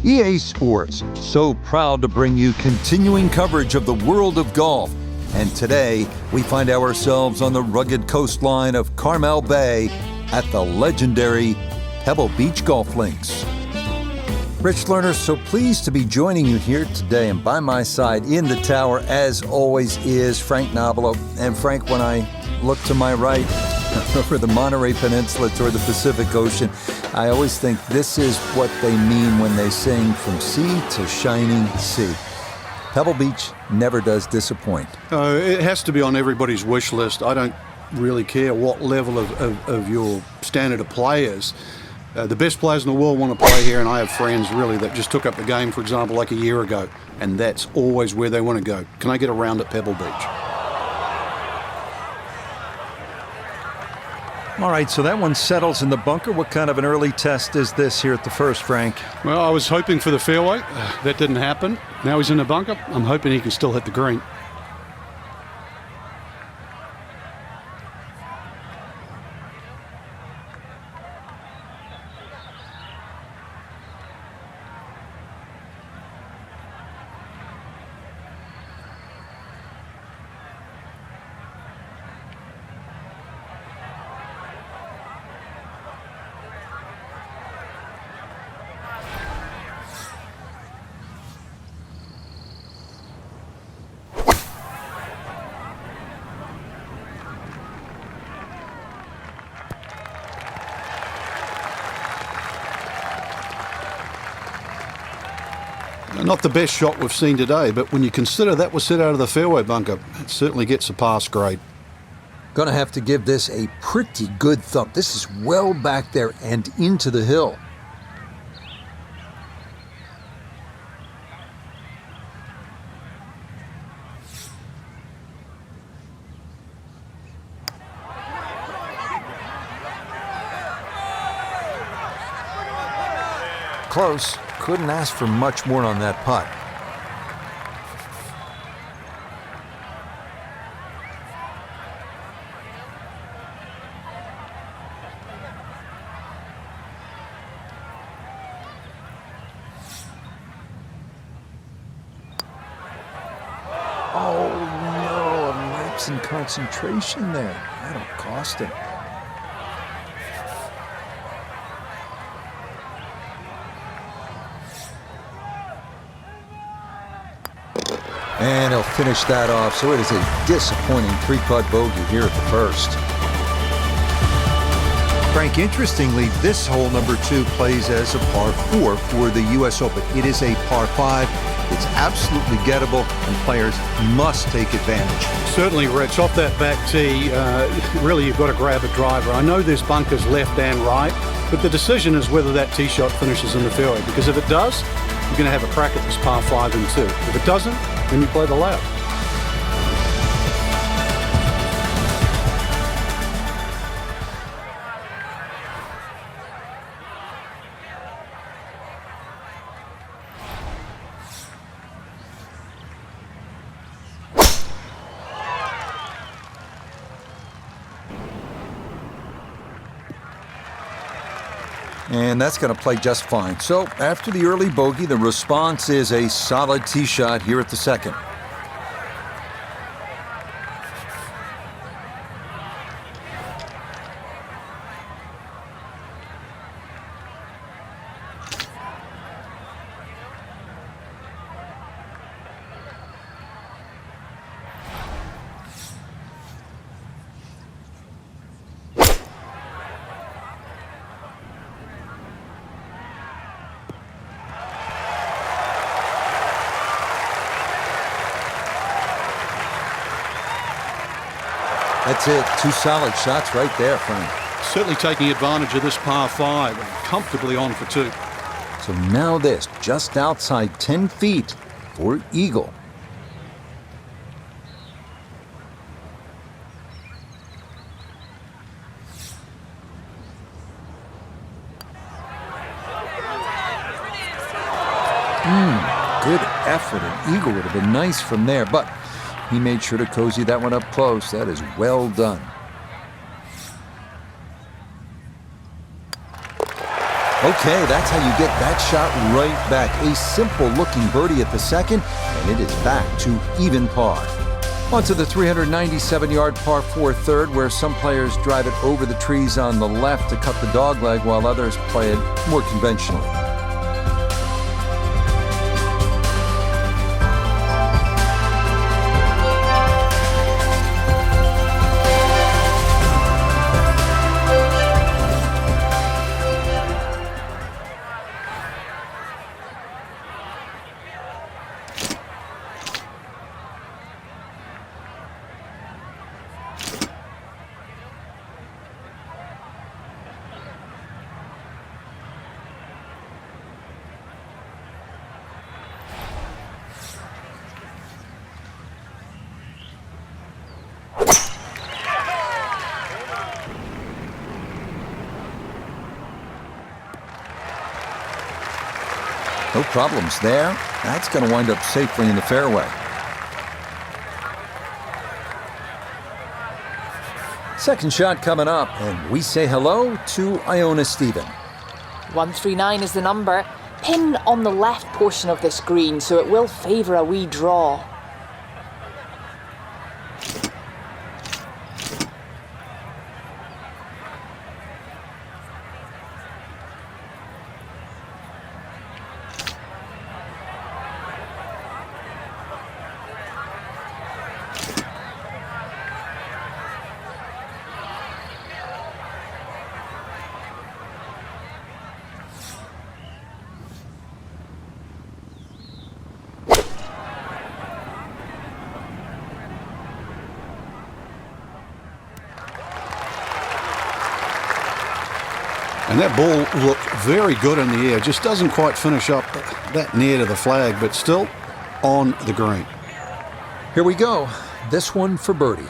EA Sports, so proud to bring you continuing coverage of the world of golf. And today, we find ourselves on the rugged coastline of Carmel Bay at the legendary Pebble Beach Golf Links. Rich Lerner, so pleased to be joining you here today. And by my side in the tower, as always, is Frank Nobilo. And Frank, when I look to my right over the Monterey Peninsula toward the Pacific Ocean, I always think this is what they mean when they sing from sea to shining sea. Pebble Beach never does disappoint. It has to be on everybody's wish list. I don't really care what level of your standard of play is. The best players in the world want to play here, and I have friends really that just took up the game, for example, like a year ago, and that's always where they want to go. Can I get a round at Pebble Beach? All right, so that one settles in the bunker. What kind of an early test is this here at the first, Frank? Well, I was hoping for the fairway. That didn't happen. Now he's in the bunker. I'm hoping he can still hit the green. Not the best shot we've seen today, but when you consider that was set out of the fairway bunker, it certainly gets a pass grade. Gonna have to give this a pretty good thump. This is well back there and into the hill. Close. Couldn't ask for much more on that putt. Oh no, a lapse in concentration there. That'll cost him. And he'll finish that off, so it is a disappointing three-putt bogey here at the first. Frank, interestingly, this hole number 2 plays as a par 4 for the U.S. Open. It is a par 5. It's absolutely gettable, and players must take advantage. Certainly, Rich. Off that back tee, really you've got to grab a driver. I know there's bunkers left and right, but the decision is whether that tee shot finishes in the fairway, because if it does, you're going to have a crack at this par 5 and 2. If it doesn't, then you play the layup. And that's going to play just fine. So after the early bogey, the response is a solid tee shot here at the second. That's it. 2 solid shots right there, Frank. Certainly taking advantage of this par 5 and comfortably on for 2. So now this, just outside 10 feet for eagle. Good effort. An eagle would have been nice from there, but he made sure to cozy that one up close. That is well done. Okay, that's how you get that shot right back. A simple-looking birdie at the second, and it is back to even par. On to the 397-yard par 4 third, where some players drive it over the trees on the left to cut the dogleg, while others play it more conventionally. No problems there. That's going to wind up safely in the fairway. Second shot coming up, and we say hello to Iona Stephen. 139 is the number. Pin on the left portion of this green, so it will favour a wee draw. And that ball looked very good in the air. Just doesn't quite finish up that near to the flag, but still on the green. Here we go. This one for birdie.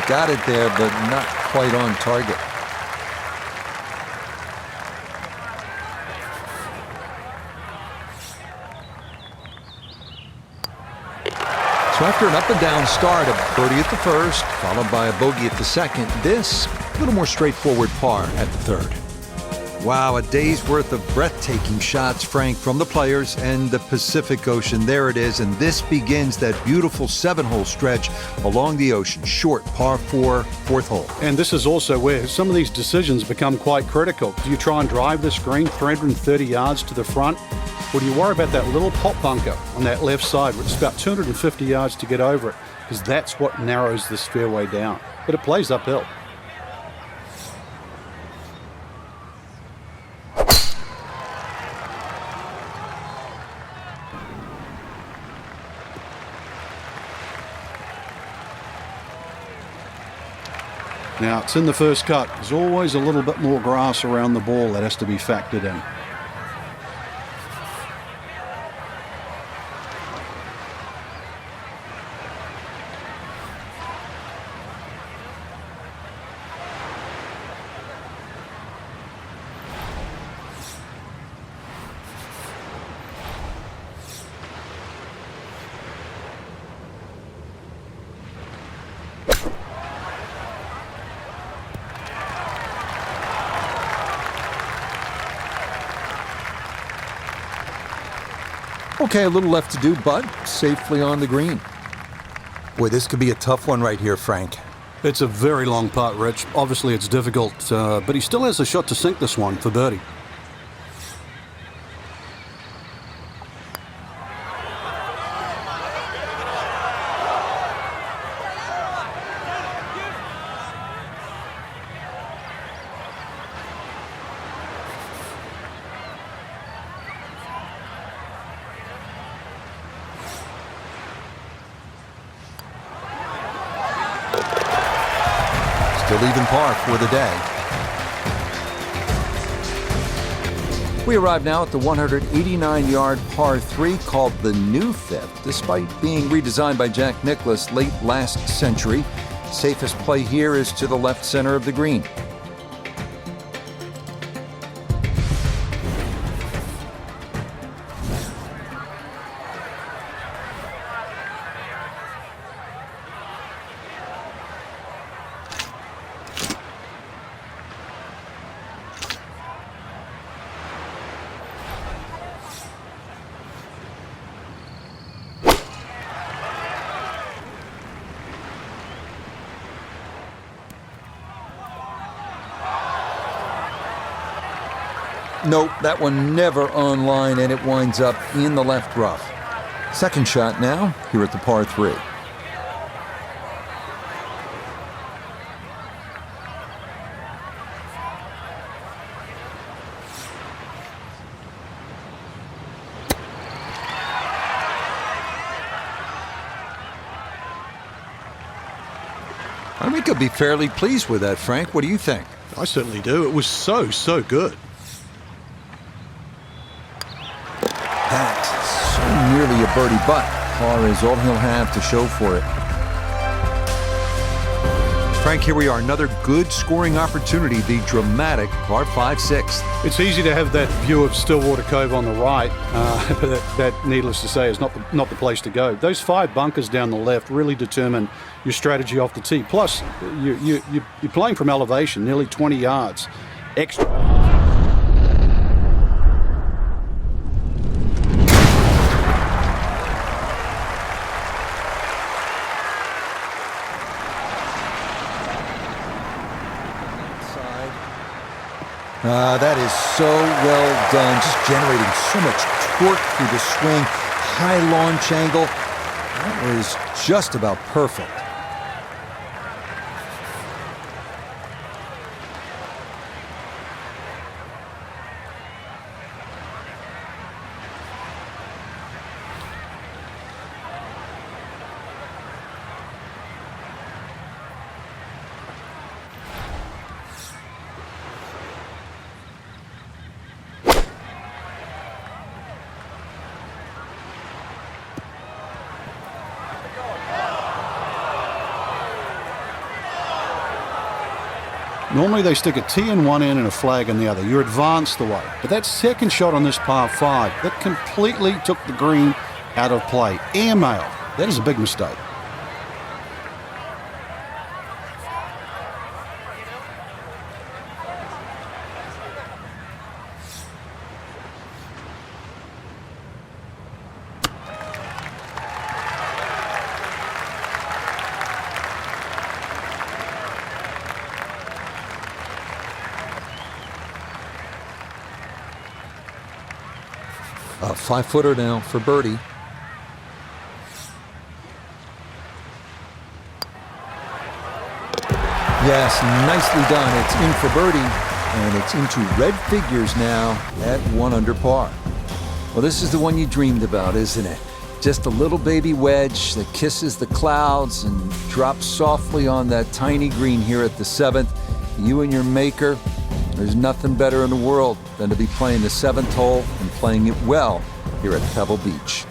Got it there, but not quite on target. So after an up-and-down start, a birdie at the first, followed by a bogey at the second, this a little more straightforward par at the third. Wow, a day's worth of breathtaking shots, Frank, from the players and the Pacific Ocean. There it is, and this begins that beautiful 7-hole stretch along the ocean. Short par 4, fourth hole. And this is also where some of these decisions become quite critical. Do you try and drive this green 330 yards to the front? Or do you worry about that little pop bunker on that left side, which is about 250 yards to get over it? Because that's what narrows this fairway down. But it plays uphill. Now, it's in the first cut. There's always a little bit more grass around the ball that has to be factored in. Okay, a little left to do, but safely on the green. Boy, this could be a tough one right here, Frank. It's a very long putt, Rich. Obviously, it's difficult, but he still has a shot to sink this one for birdie. Still even par for the day. We arrive now at the 189-yard par 3 called the New Fifth, despite being redesigned by Jack Nicklaus late last century. Safest play here is to the left center of the green. Nope, that one never on line, and it winds up in the left rough. Second shot now, here at the par 3. I think he'll be fairly pleased with that, Frank. What do you think? I certainly do. It was so good. That's so nearly a birdie, but par is all he'll have to show for it. Frank, here we are, another good scoring opportunity, the dramatic par 5-6. It's easy to have that view of Stillwater Cove on the right, but that, needless to say, is not the place to go. Those 5 bunkers down the left really determine your strategy off the tee. Plus, you're playing from elevation, nearly 20 yards extra. That is so well done, just generating so much torque through the swing, high launch angle. That was just about perfect. Normally they stick a tee in one end and a flag in the other. You're advanced the way. But that second shot on this par 5, that completely took the green out of play. Airmail. That is a big mistake. A 5-footer now for birdie. Yes, nicely done. It's in for birdie, and it's into red figures now at 1 under par. Well, this is the one you dreamed about, isn't it? Just a little baby wedge that kisses the clouds and drops softly on that tiny green here at the 7th. You and your maker. There's nothing better in the world than to be playing the 7th hole and playing it well here at Pebble Beach.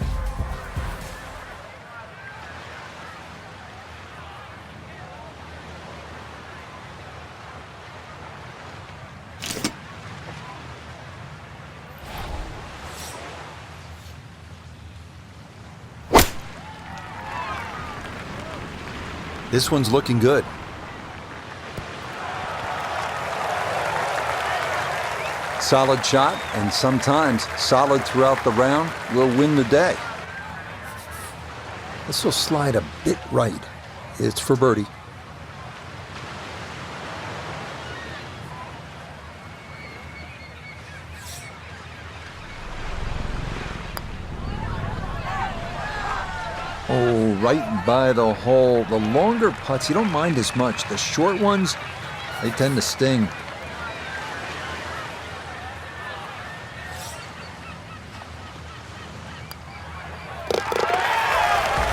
This one's looking good. Solid shot, and sometimes solid throughout the round will win the day. This will slide a bit right. It's for birdie. Oh, right by the hole. The longer putts, you don't mind as much. The short ones, they tend to sting.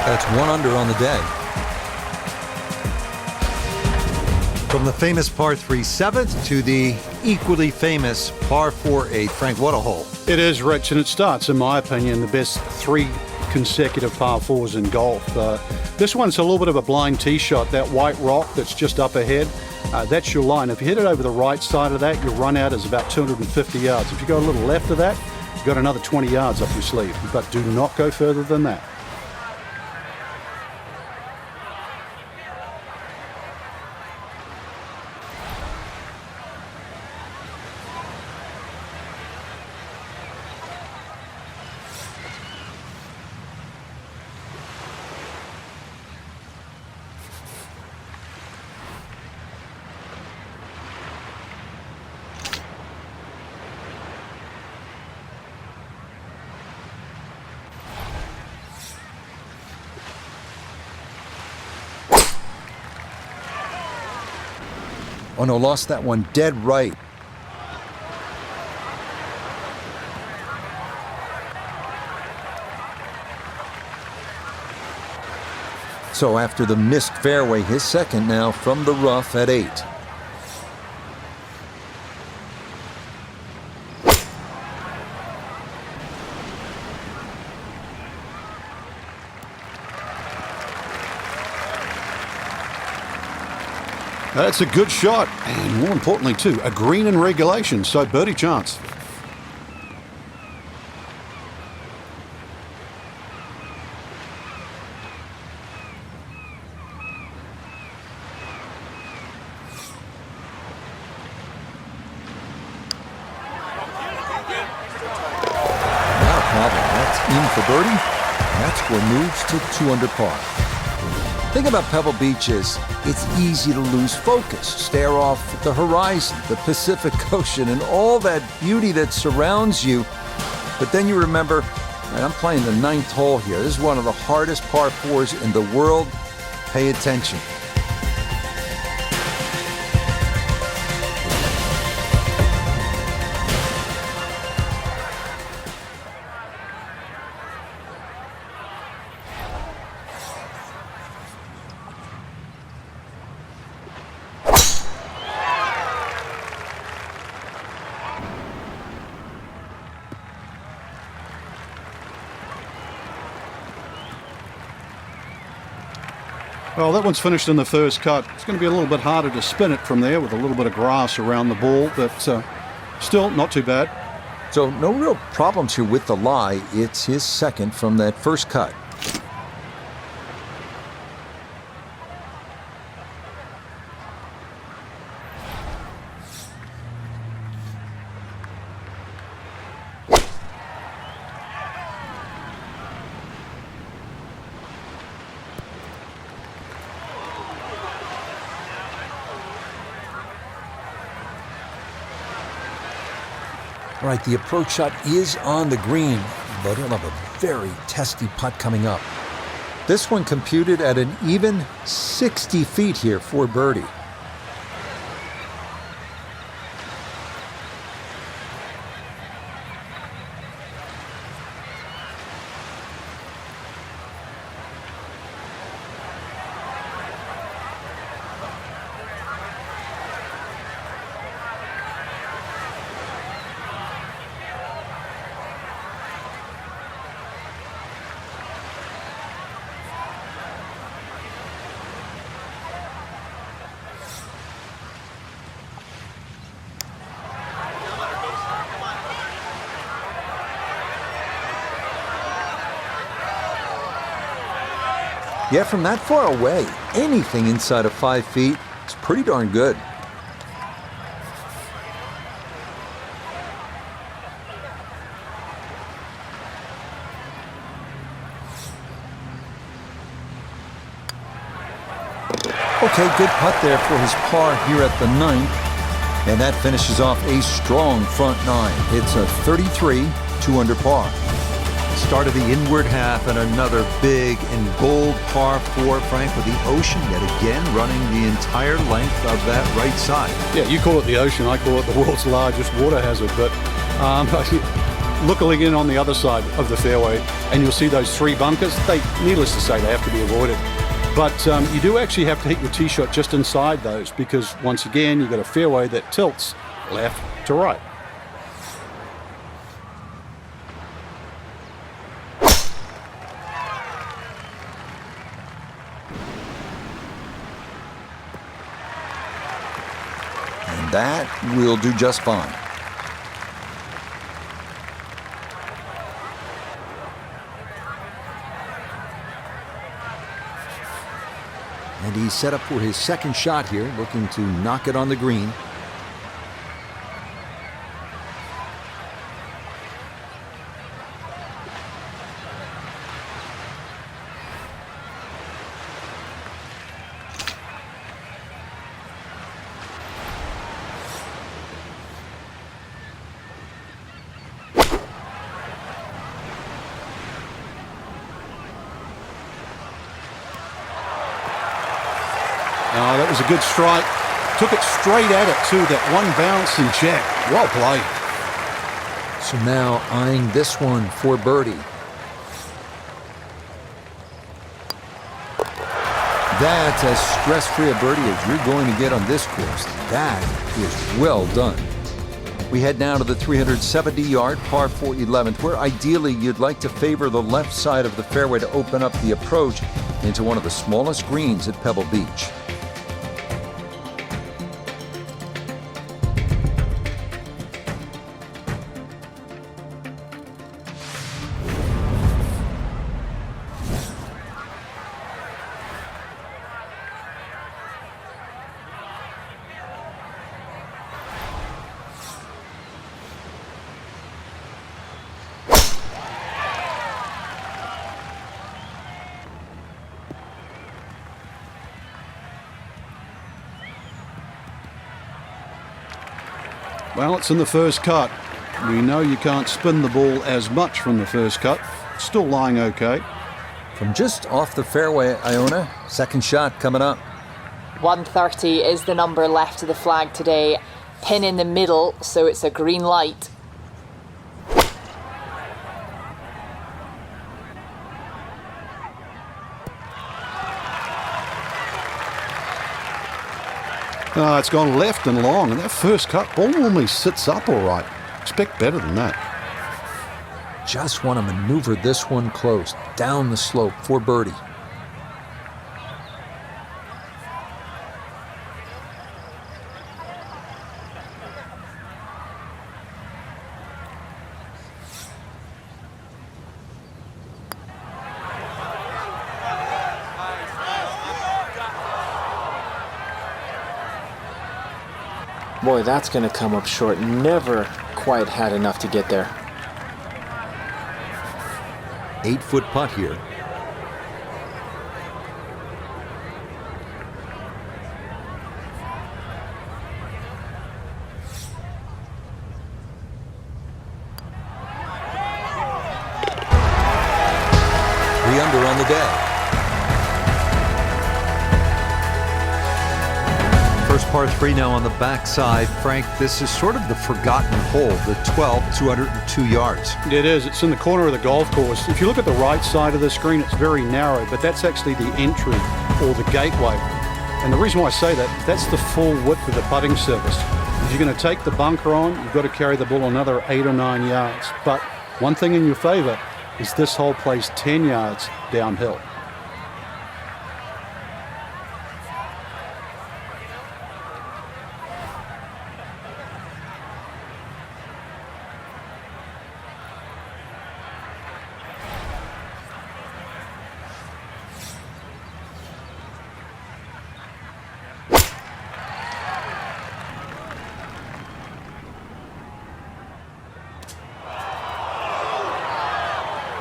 That's 1 under on the day. From the famous par 3 7th to the equally famous par 4 8th. Frank, what a hole. It is, Rich, and it starts, in my opinion, the best 3 consecutive par 4s in golf. This one's a little bit of a blind tee shot. That white rock that's just up ahead, that's your line. If you hit it over the right side of that, your run out is about 250 yards. If you go a little left of that, you've got another 20 yards up your sleeve. But do not go further than that. Oh no, lost that one dead right. So after the missed fairway, his second now from the rough at 8. That's a good shot, and more importantly too, a green in regulation, so birdie chance. Not a problem. That's in for birdie. That score moves to 2 under par. Thing about Pebble Beach is it's easy to lose focus, stare off at the horizon, the Pacific Ocean, and all that beauty that surrounds you. But then you remember, right, I'm playing the 9th hole here. This is one of the hardest par 4s in the world. Pay attention. Well, that one's finished in the first cut. It's going to be a little bit harder to spin it from there with a little bit of grass around the ball, but still not too bad. So no real problems here with the lie. It's his second from that first cut. All right, the approach shot is on the green, but he'll have a very testy putt coming up. This one computed at an even 60 feet here for birdie. Yeah, from that far away, anything inside of 5 feet is pretty darn good. Okay, good putt there for his par here at the 9th. And that finishes off a strong front 9. It's a 33, 2 under par. Start of the inward half and another big and bold par 4, Frank, with the ocean yet again running the entire length of that right side. Yeah, you call it the ocean, I call it the world's largest water hazard, but look again on the other side of the fairway and you'll see those 3 bunkers. Needless to say, they have to be avoided. But you do actually have to hit your tee shot just inside those because, once again, you've got a fairway that tilts left to right. And that will do just fine. And he's set up for his second shot here, looking to knock it on the green. That was a good strike. Took it straight at it too, that one bounce and jack. Well played. So now eyeing this one for birdie. That's as stress-free a birdie as you're going to get on this course. That is well done. We head now to the 370-yard par 4 11th, where ideally you'd like to favor the left side of the fairway to open up the approach into one of the smallest greens at Pebble Beach. Well, it's in the first cut. We know you can't spin the ball as much from the first cut. Still lying okay. From just off the fairway, Iona, second shot coming up. 130 is the number left of the flag today. Pin in the middle, so it's a green light. It's gone left and long, and that first cut ball normally sits up all right. Expect better than that. Just want to maneuver this one close, down the slope for birdie. Boy, that's going to come up short. Never quite had enough to get there. 8-foot putt here. Three under on the day. First par 3 now on the backside. Frank, this is sort of the forgotten hole, the 12, 202 yards. It is. It's in the corner of the golf course. If you look at the right side of the screen, it's very narrow, but that's actually the entry or the gateway. And the reason why I say that, that's the full width of the putting surface. If you're going to take the bunker on, you've got to carry the ball another 8 or 9 yards. But one thing in your favor is this hole plays 10 yards downhill.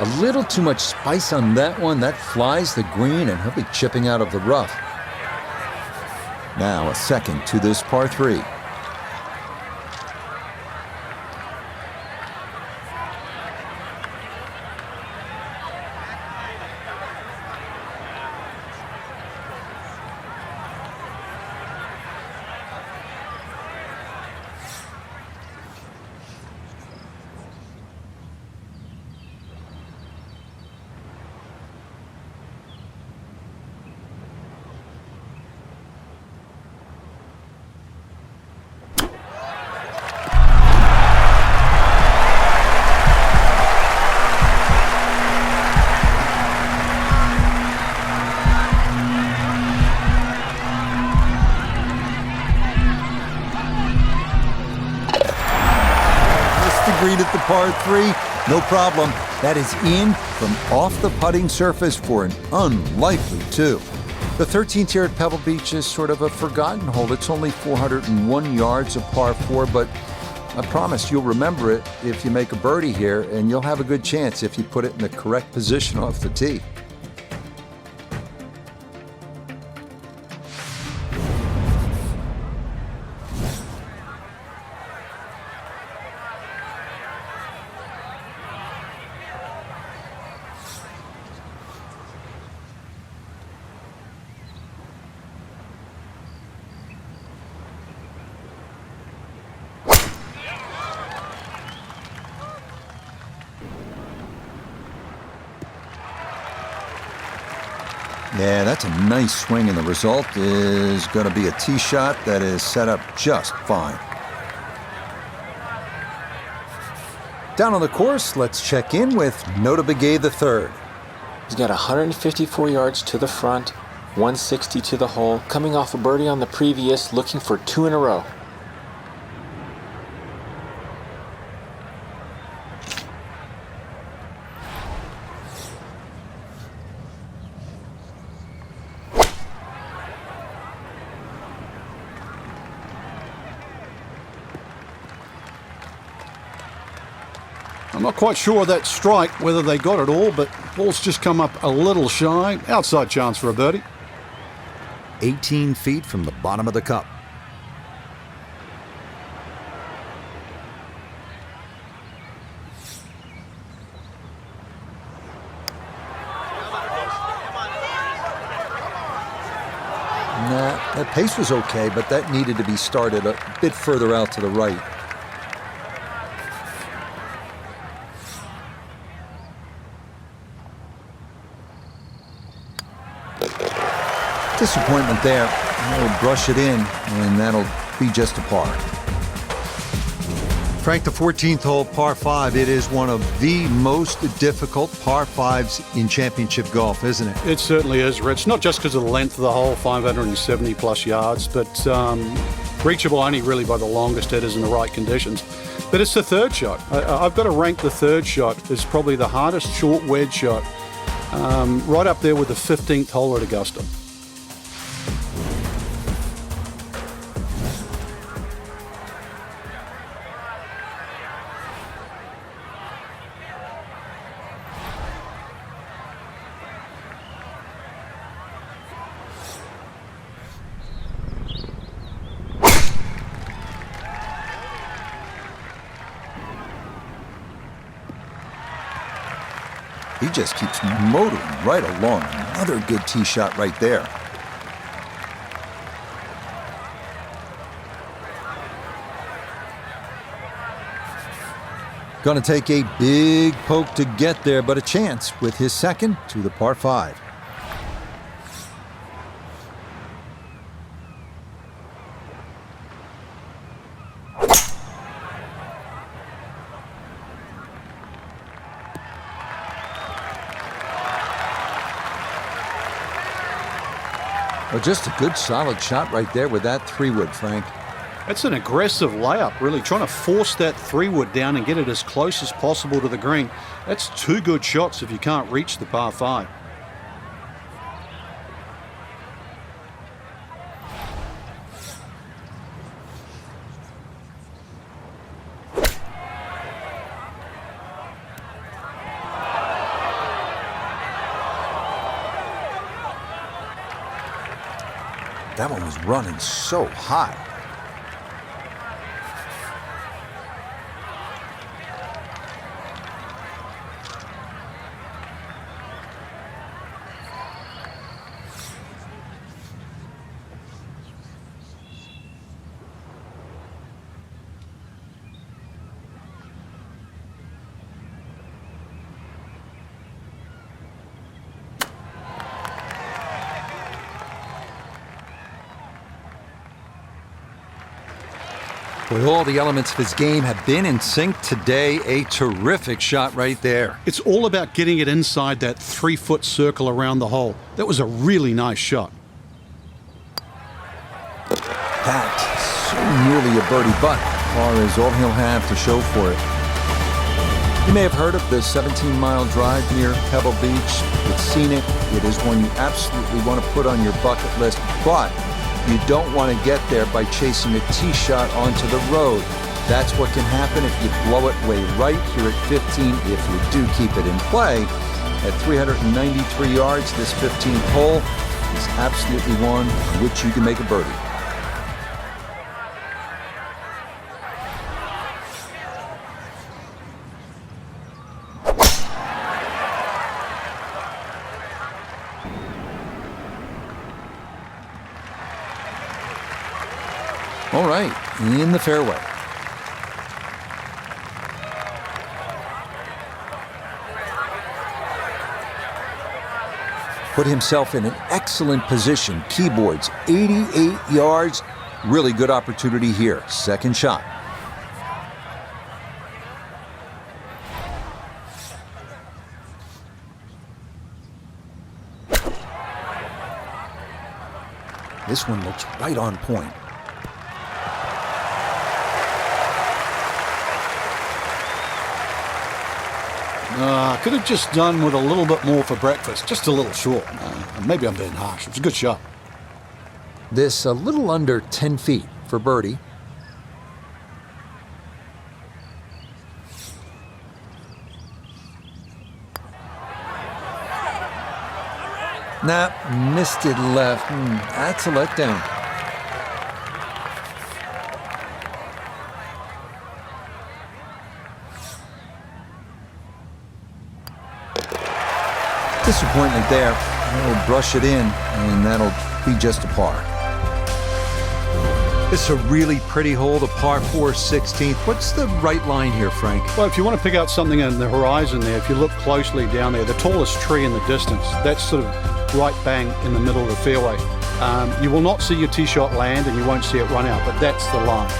A little too much spice on that one. That flies the green, and he'll be chipping out of the rough. Now a second to this par 3. Green at the par 3, no problem. That is in from off the putting surface for an unlikely 2. The 13th here at Pebble Beach is sort of a forgotten hole. It's only 401 yards of par 4, but I promise you'll remember it if you make a birdie here, and you'll have a good chance if you put it in the correct position off the tee. Yeah, that's a nice swing, and the result is going to be a tee shot that is set up just fine. Down on the course, let's check in with Nota Begay III. He's got 154 yards to the front, 160 to the hole, coming off a birdie on the previous, looking for 2 in a row. I'm not quite sure of that strike, whether they got it all, but ball's just come up a little shy. Outside chance for a birdie. 18 feet from the bottom of the cup. Nah, that pace was okay, but that needed to be started a bit further out to the right. Disappointment there. He'll brush it in, and that'll be just a par. Frank, the 14th hole, par 5, it is one of the most difficult par 5s in championship golf, isn't it? It certainly is, Rich. Not just because of the length of the hole, 570 plus yards, but reachable only really by the longest hitters in the right conditions. But it's the third shot. I've got to rank the third shot as probably the hardest short wedge shot, right up there with the 15th hole at Augusta. He just keeps motoring right along. Another good tee shot right there. Going to take a big poke to get there, but a chance with his second to the par 5. Well, just a good solid shot right there with that 3-wood, Frank. That's an aggressive layup, really, trying to force that 3-wood down and get it as close as possible to the green. That's 2 good shots if you can't reach the par 5. That one was running so high. Boy, all the elements of his game have been in sync today. A terrific shot right there. It's all about getting it inside that 3-foot circle around the hole. That was a really nice shot. That so nearly a birdie, but par is all he'll have to show for it. You may have heard of the 17-mile drive near Pebble Beach. It's scenic. It is one you absolutely want to put on your bucket list, but you don't want to get there by chasing a tee shot onto the road. That's what can happen if you blow it way right here at 15 if you do keep it in play. At 393 yards, this 15th hole is absolutely one on which you can make a birdie. All right, in the fairway. put himself in an excellent position. Keyboards, 88 yards. Really good opportunity here. Second shot. This one looks right on point. Could have just done with a little bit more for breakfast. Just a little short. Maybe I'm being harsh. It was a good shot. This a little under 10 feet for birdie. Nah, missed it left. That's a letdown. Disappointment there. He'll brush it in, and that'll be just a par. This is a really pretty hole, the par 4 16th. What's the right line here, Frank? Well, if you want to pick out something in the horizon there, if you look closely down there, the tallest tree in the distance, that's sort of right bang in the middle of the fairway. You will not see your tee shot land and you won't see it run out, but that's the line.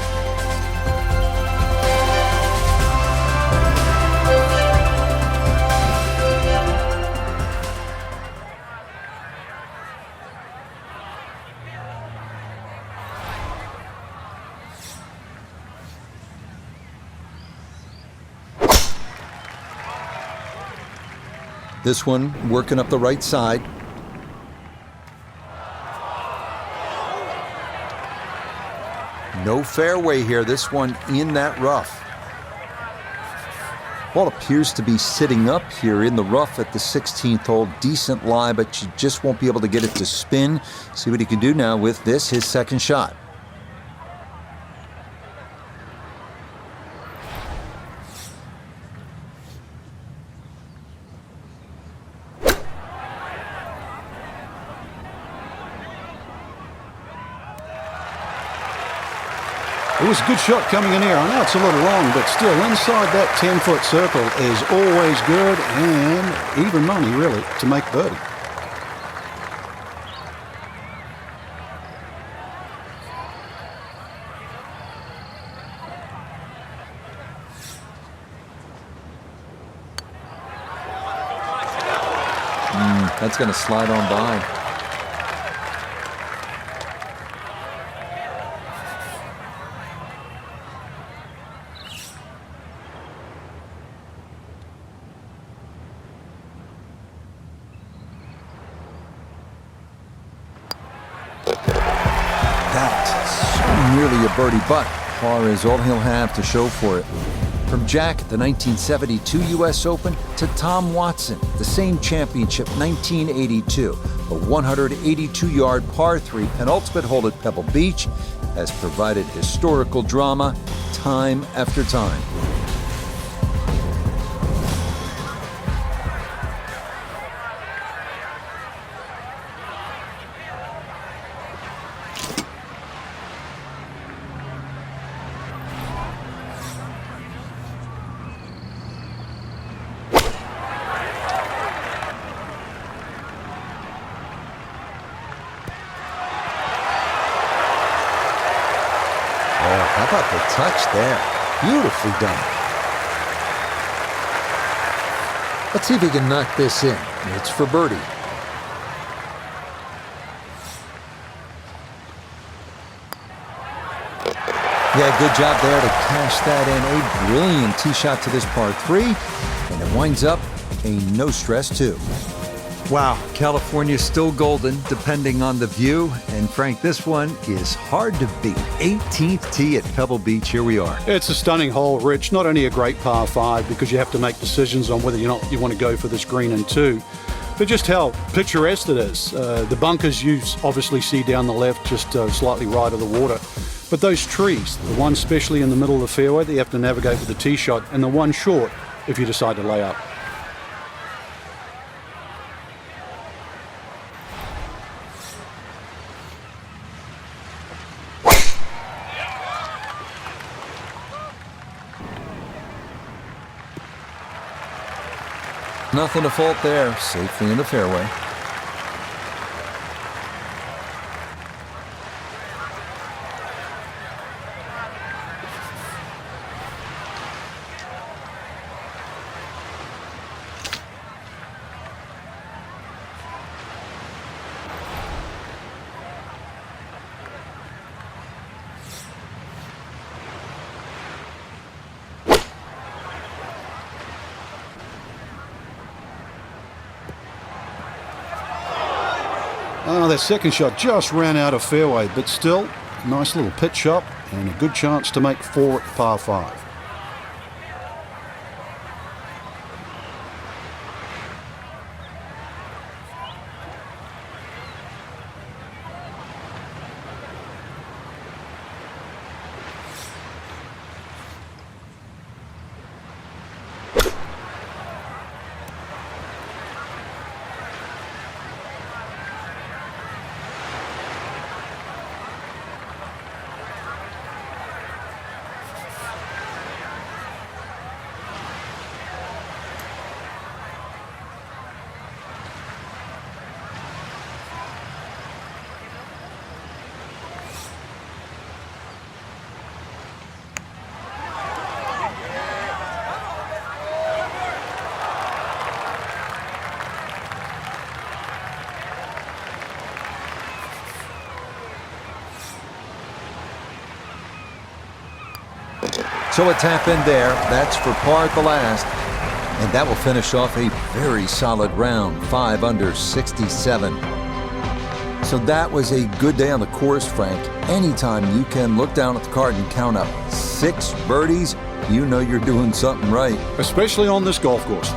This one working up the right side. No fairway here. This one in that rough. Ball appears to be sitting up here in the rough at the 16th hole. Decent lie, but you just won't be able to get it to spin. See what he can do now with this, his second shot. It was a good shot coming in here. I know it's a little long, but still inside that 10-foot circle is always good and even money, really, to make birdie. That's going to slide on by. Nearly a birdie, but par is all he'll have to show for it. From Jack at the 1972 U.S. Open to Tom Watson, the same championship, 1982. A 182-yard par 3 penultimate hole at Pebble Beach has provided historical drama time after time. How about the touch there? Beautifully done. Let's see if he can knock this in. It's for birdie. Yeah, good job there to cash that in. A brilliant tee shot to this par 3, and it winds up a no-stress 2. Wow, California's still golden, depending on the view. And Frank, this one is hard to beat. 18th tee at Pebble Beach. Here we are. It's a stunning hole, Rich. Not only a great par 5 because you have to make decisions on whether or not you want to go for this green in 2, but just how picturesque it is. The bunkers you obviously see down the left, just slightly right of the water. But those trees, the one especially in the middle of the fairway that you have to navigate with the tee shot, and the one short if you decide to lay up. Nothing to fault there. Safely in the fairway. Oh, that second shot just ran out of fairway, but still, nice little pit shot and a good chance to make 4 at par 5. So a tap in there. That's for par at the last. And that will finish off a very solid round, 5 under 67. So that was a good day on the course, Frank. Anytime you can look down at the card and count up 6 birdies, you know you're doing something right. Especially on this golf course.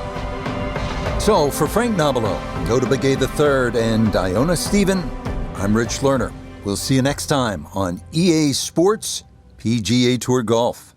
So for Frank Nobilo, Go to Big A III, and Iona Stephen, I'm Rich Lerner. We'll see you next time on EA Sports PGA Tour Golf.